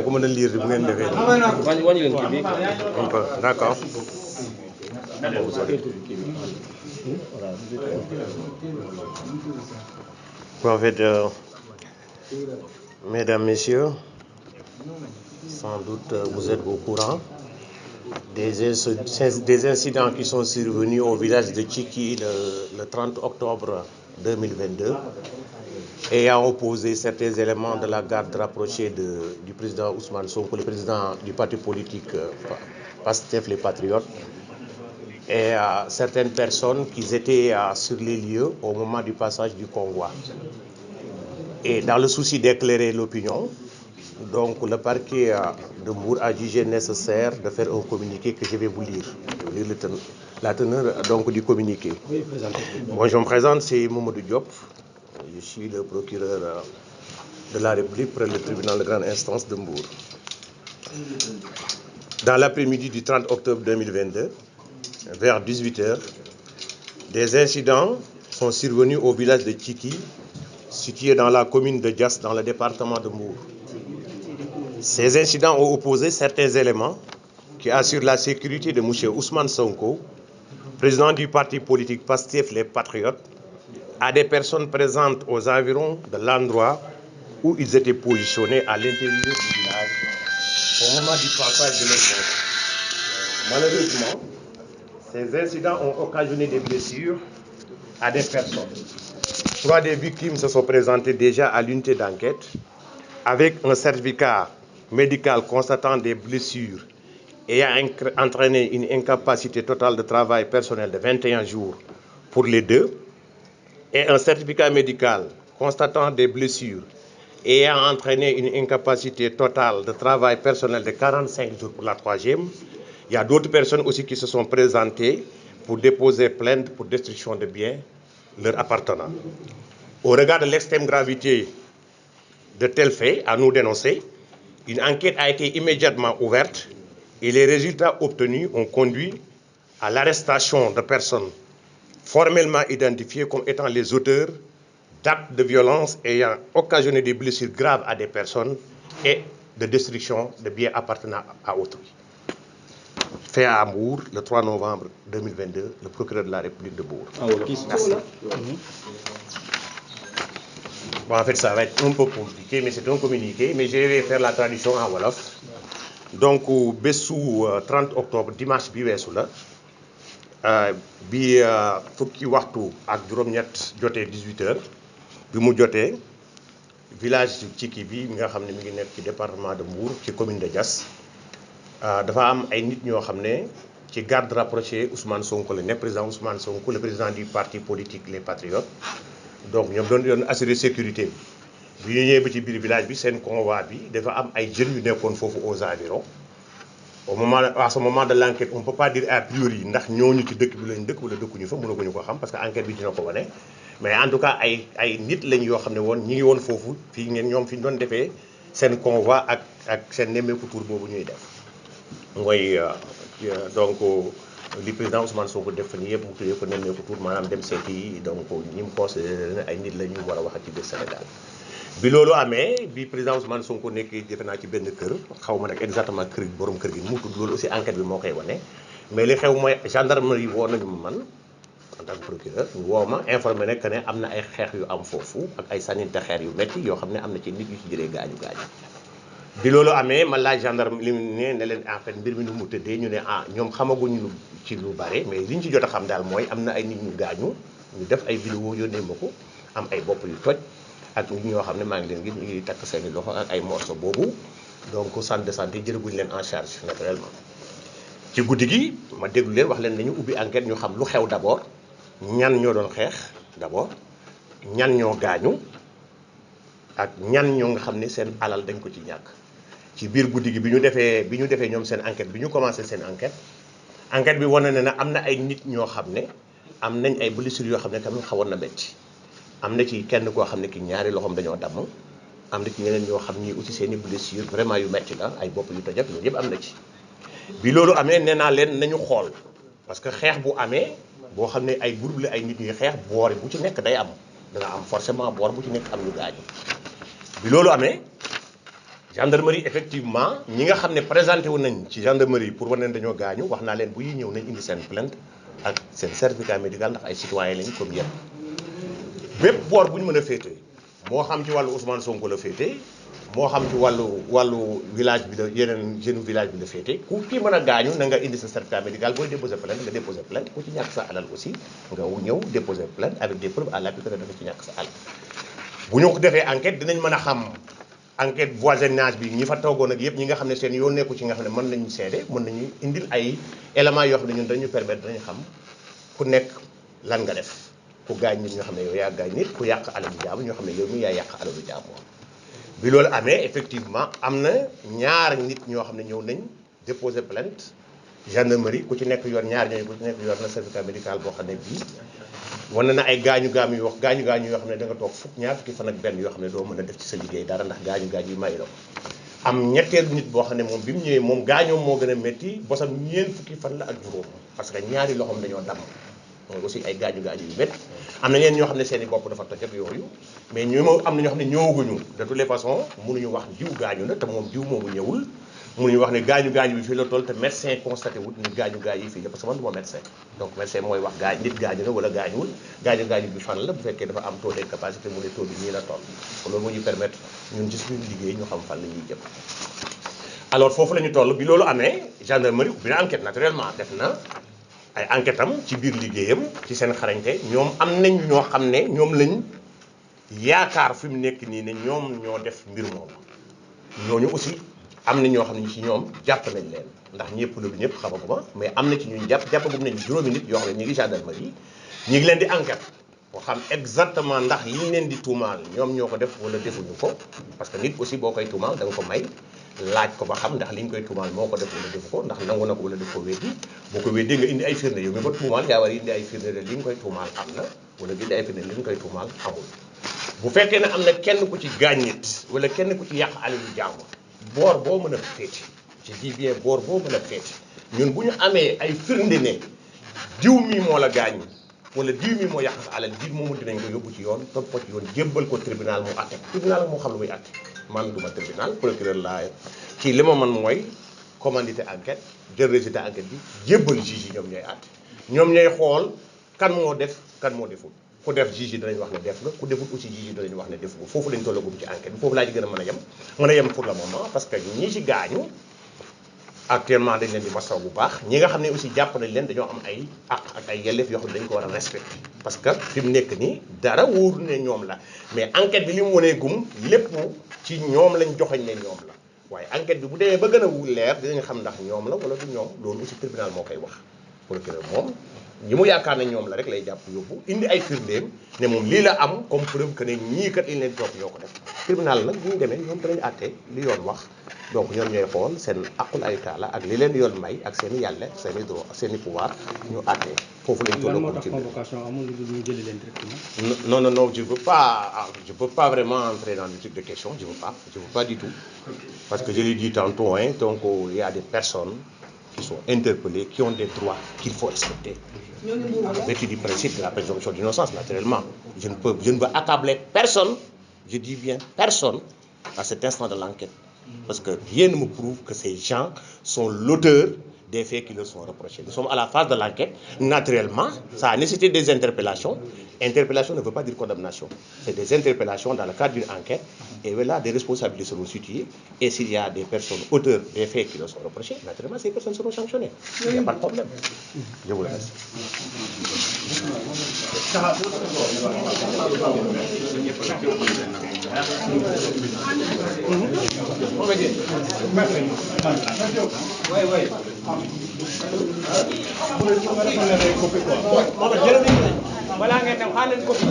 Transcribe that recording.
ko mën a lire bu ngeen defee un peu d'accord. En fait, mesdames, messieurs, sans doute vous êtes au courant des incidents qui sont survenus au village de Tchiki le 30 octobre 2022 ayant opposé certains éléments de la garde rapprochée du président Ousmane Sonko, le président du parti politique PASTEF les Patriotes, et certaines personnes qui étaient sur les lieux au moment du passage du convoi. Et dans le souci d'éclairer l'opinion, donc le parquet de Mbour a jugé nécessaire de faire un communiqué que je vais vous lire. Je vais lire la teneur donc, du communiqué. Moi, je me présente, c'est Mamadou Diop. Je suis le procureur de la République près le tribunal de grande instance de Mbour. Dans l'après-midi du 30 octobre 2022, vers 18h, des incidents sont survenus au village de Tchiki, situé dans la commune de Diass, dans le département de Mbour. Ces incidents ont opposé certains éléments qui assurent la sécurité de M. Ousmane Sonko, président du parti politique PASTEF les Patriotes, à des personnes présentes aux environs de l'endroit où ils étaient positionnés à l'intérieur du village au moment du passage de l'école. Malheureusement, ces incidents ont occasionné des blessures à des personnes. 3 des victimes se sont présentées déjà à l'unité d'enquête avec un certificat médical constatant des blessures ayant entraîné une incapacité totale de travail personnel de 21 jours pour les deux et un certificat médical constatant des blessures ayant entraîné une incapacité totale de travail personnel de 45 jours pour la troisième. Il y a d'autres personnes aussi qui se sont présentées pour déposer plainte pour destruction de biens leur appartenant. Au regard de l'extrême gravité de tels faits à nous dénoncer, une enquête a été immédiatement ouverte et les résultats obtenus ont conduit à l'arrestation de personnes formellement identifiées comme étant les auteurs d'actes de violence ayant occasionné des blessures graves à des personnes et de destruction de biens appartenant à autrui. Fait à Mbour le 3 novembre 2022, le procureur de la République de Mbour. Merci. Bon, en fait, ça va être un peu compliqué, mais c'est un communiqué, mais je vais faire la traduction en Wolof. Donc, bésu 30 octobre, dimanche bi weesu la bi fukki waxtu ak juróom-ñett jotee 18h bi mu jotee village Tchiki bi nga xam ne mi ngi nekk ci département de Mbour ci commune de Diass dafa am ay nit ñoo xam ne ci garde rapproché Ousmane Sonko la nekk président Ousmane Sonko le président du parti politique les Patriotes. Donc ñoom doon assurer sécurité bi ñu ñëwee ba ci biir village bi seen convoi bi dafa am ay jeunes yu nekkoon foofu aux environs à ce moment de l'enquête on peut pas dire a priori ndax ñooñu ci dëkk bi lañ dëkk wala dëkkuñu fa mënaguñu ko xam parce que enquête bi dina ko wane mais en tout cas ay nit lañ yoo xam ne woon ñi ngi woon foofu fii ngeen ñoom fi ñu doon defee seen convoi ak seen nemmeeku tour boobu ñuy def mooy donc li président Ousmane Sonko def fa nii yëpp mu tuddee ko nemmeeku tour maanaam dem seeti yi donc ñi mu considéré ne ay nit la ñu war a wax ci biir Sénégal. bi loolu amee bi président Ousmane Sonko nekkee defe naa ci benn kër xaw ma nag exactement kër borom kër gi mu tudd loolu aussi enquête bi moo koy wane mais li xew mooy gendarmerie woo nañu ma man en tant que procureur ñu woo ma informé ne que ne am na ay xeex yu am foofu ak ay sànninte xeer yu métti yoo xam ne am na ci nit yu ci jëlee gaañu. bi loolu amee man laaj gendarme li ne leen en fait mbir mi nu mu tëddee ñu ne ñoom xamaguñu ci lu bare mais liñ ci jot a xam daal mooy am na ay nit ñu gaañu ñu def ay vidéo yónnee ma ko am ay bopp yu toj ak nit ñoo xam ne maa ngi leen gis ñu ngi takk seeni loxo ak ay morceau boobu donc centre de santé jëlaguñu leen en charge naturellement. ci guddi gi ma déglu leen wax leen nañu ubbi enquête ñu xam lu xew d'abord ñan ñoo doon xeex d'abord ñan ñoo gaañu ak ñan ñoo nga xam ne seen alal dañ ko ci ñàkk. ci biir guddi gi bi ñu defee ñoom seen enquête bi ñu commencé seen enquête bi wane na ne am na ay nit ñoo xam ne am nañ ay blessures yoo xam ne tamit xawoon na metti am na ci kenn koo xam ne ki ñaari loxoom dañoo damm am na ci ñeneen ñoo xam ni aussi seen i blessures vraiment yu metti la ay bopp yu toj ak loolu yëpp am na ci. bi loolu amee nee naa leen nañu xool parce que xeex bu amee boo xam ne ay groupe la ay nit ñuy xeex boor bu ci nekk day am dana am forcément boor bu ci nekk am ñu gaañu bi loolu amee gendarmerie effectivement ñi nga xam ne présenté wu nañ ci gendarmerie pour wane ne dañoo gaañu wax naa leen bu ñuy ñëw nañ indi seen plainte ak seen certificat médical ndax ay citoyen lañ comme yéen bépp boor bu ñu mën a féetee moo xam ci wàllu Ousmane Sonko la féetee moo xam ci wàllu village bi la yeneen jeune village bi la féetee ku ci mën a gaañu na nga indi sa certificat médical booy déposer plainte nga déposer plainte ku ci ñàkk sa alal aussi nga ñëw déposer plainte avec des preuves à l'appui que dafa ci ñàkk sa alal bu ñu ko defee enquête dinañ mën a xam enquête voisinage bi ñi fa toogoon ak yëpp ñi nga xam ne seen yoon nekku ci nga xam ne mën nañu seede mën nañu indil ay éléments yoo xam ne ñun dañu permettre dañu xam ku nekk lan nga def ku gaañ nit ñoo xam ne yow yaa gaañ nit ku yàq alalu jaamu ñoo xam ne yow mi yaa yàq alalu jaamu bi loolu amee effectivement am na ñaar nit ñoo xam ne ñëw nañ déposer plainte gendarmerie ku ci nekk yor ñaar ñooñu ku ci nekk yor na certificat médical boo xam ne bii wane na ay gaañu yoo xam ne da nga toog ñaar fukki fan ak benn yoo xam ne doo mën a def ci sa liggéey dara ndax gaañu yi may la ko am ñetteelu nit boo xam ne moom bi mu ñëwee moom gaañoom moo gën a métti bosam ñeent fukki fan la ak juróom parce que ñaari loxoom dañoo damm mooy aussi ay gaañu yu métti am na ñeen ñoo xam ne seen i bopp dafa toj ak yooyu mais ñu am na ñoo xam ne ñëwaguñu de toutes les façons mënuñu wax diw gaañu na te moom diw moomu ñëwul mënuñu wax ne gaañu bi fii la toll te médecin constaté wut ni gaañu yi fii la parce que man du ma médecin donc médecin mooy wax nit gaañu na wala gaañuwul gaañu bi fan la bu fekkee dafa am taux d'incapacité mu ne taux bi nii la toll loolu moo ñu permettre ñun ci suñu liggéey ñu xam fan la ñuy jëm alors foofu la ñu toll bi loolu amee gendarmerie ubbi na enquête naturellement def na ay enquête am ci biir liggéeyam ci seen xarañte ñoom am nañ ñoo xam ne ñoom lañ yaakaar fi mu nekk nii ne ñoom ñoo def mbir moomu ñooñu aussi am na ñoo xam ne ci ñoom jàpp nañ leen ndax ñëpp loolu ñëpp xamaguma mais am na ci ñun jàppagum nañ juróomi nit yoo xam ne ñu ngi gendarmerie ñu ngi leen di enquête boo xam exactement ndax li ñu leen di tuumaal ñoom ñoo ko def wala defuñu ko parce que nit aussi boo koy tuumaal da nga ko may laaj ko ba xam ndax li ñu koy tuumaal moo ko def wala defu ko ndax nangu na ko wala def ko weddi boo ko weddee nga indi ay firnde yow mi ko tuumaal yaa war indi ay firnde de li nga koy tuumaal am na wala indi ay firnde li nga koy tuumaal amul bu fekkee ne am na kenn ku ci gaañ nit wala kenn ku ci yàq alalu jàmm boor boo mën a féete je dis bien boor boo mën a féete ñun bu ñu amee ay firnde ne diw mi moo la gaañ wala diw mi moo yàq sa alal diw moomu dinañ ko yóbbu ci yoon topp ko ci yoon jébbal ko tribunal mu atte tribunal moo xam lu muy atte man duma tribunal procureur laa kii li ma man mooy commandité enquête jël résultat enquête bi jébbal juge yi ñoom ñooy atte ñoom ñooy xool kan moo def kan moo deful ku def juge yi danañ wax ne def nga ku deful aussi juge yi danañ wax ne defu ko foofu lañ tollagum ci enquête bi foofu laa ci gën a mën a yem pour le moment parce que ñi ci gaañu actuellement dañ leen di masaw bu baax ñi nga xam ne aussi jàpp nañ leen dañoo am ay àq ak ay yelleef yoo xam ne dañ ko war a respecté parce que fi mu nekk nii dara wóoru ne ñoom la mais enquête bi li mu wanee gum lépp ci ñoom lañ joxañ ne ñoom la waaye enquête bi bu demee ba gën a leer dinañ xam ndax ñoom la wala du ñoom loolu aussi tribunal moo koy wax procureur moom ñi mu yaakaar ne ñoom la rek lay jàpp yóbbu indi ay firndeem ne moom lii la am comme preuve que ne ñii kat liñ leen topp ñoo ko def tribunal nag bu ñu demee ñoom danañ àtte li yoon wax donc ñoom ñooy xool seen aqul ay taala ak li leen yoon may ak seen i yàlla seen i droit seen i pouvoir ñu àtte foofu lañ tolloo ci convocation amul ñu jëli leen directement. non je veux pas vraiment entrer dans le truc de question je veux pas du tout parce que je l'ai dit tantôt hein donc il y a des personnes qui sont interpellées qui ont des droits qu'il faut respecter en vertu du principe de la présomption d'innocence naturellement je ne veux accabler personne je dis bien personne à cet instant de l'enquête parce que rien ne me prouve que ces gens sont l'auteur des faits qui leur sont reprochés. Nous sommes à la phase de l'enquête. Naturellement, ça a nécessité des interpellations. Interpellation ne veut pas dire condamnation. C'est des interpellations dans le cadre d'une enquête. Et là, des responsabilités seront situées. Et s'il y a des personnes auteurs des faits qui leur sont reprochés, naturellement, ces personnes seront sanctionnées. Il n'y a pas de problème. Je vous remercie. Voilà ngeen dem xaar leen ko fi.